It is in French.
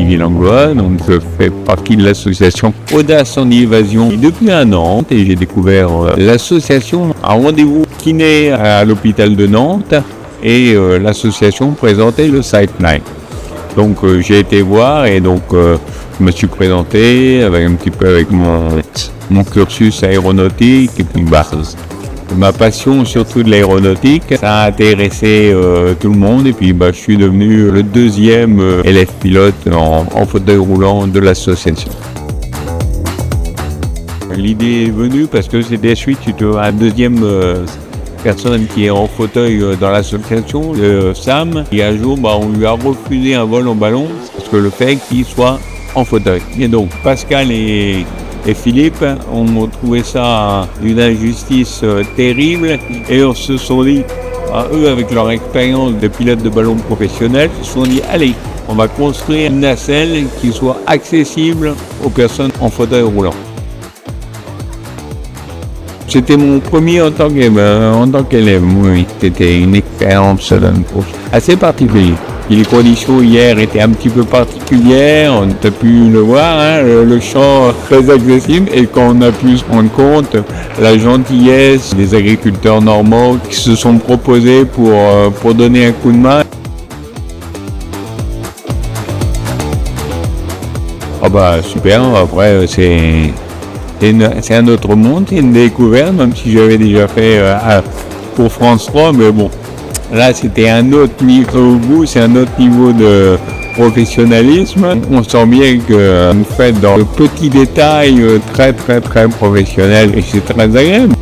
Villangois, donc je fais partie de l'association Audace en évasion depuis un an et j'ai découvert l'association à rendez-vous kiné à l'hôpital de Nantes et l'association présentait le Sightline. Donc j'ai été voir et donc je me suis présenté avec un petit peu avec mon cursus aéronautique et puis ma passion surtout de l'aéronautique, ça a intéressé tout le monde et puis je suis devenu le deuxième élève pilote en fauteuil roulant de l'association. L'idée est venue parce que c'était suite à la deuxième personne qui est en fauteuil dans l'association, Sam, et un jour on lui a refusé un vol en ballon parce que le fait qu'il soit en fauteuil. Et donc Pascal et Philippe ont trouvé ça une injustice terrible et on se sont dit, eux avec leur expérience de pilote de ballon professionnel, se sont dit allez, on va construire une nacelle qui soit accessible aux personnes en fauteuil roulant. C'était mon premier en tant qu'élève, oui. C'était une expérience assez particulière. Et les conditions hier étaient un petit peu particulières, on a pu le voir, le champ très accessible et quand on a pu se rendre compte la gentillesse des agriculteurs normands qui se sont proposés pour donner un coup de main. Super, après c'est un autre monde, c'est une découverte, même si j'avais déjà fait pour France 3, mais bon. Là, c'était un autre niveau, c'est un autre niveau de professionnalisme. On sent bien que vous faites dans le petit détail très professionnel et c'est très agréable.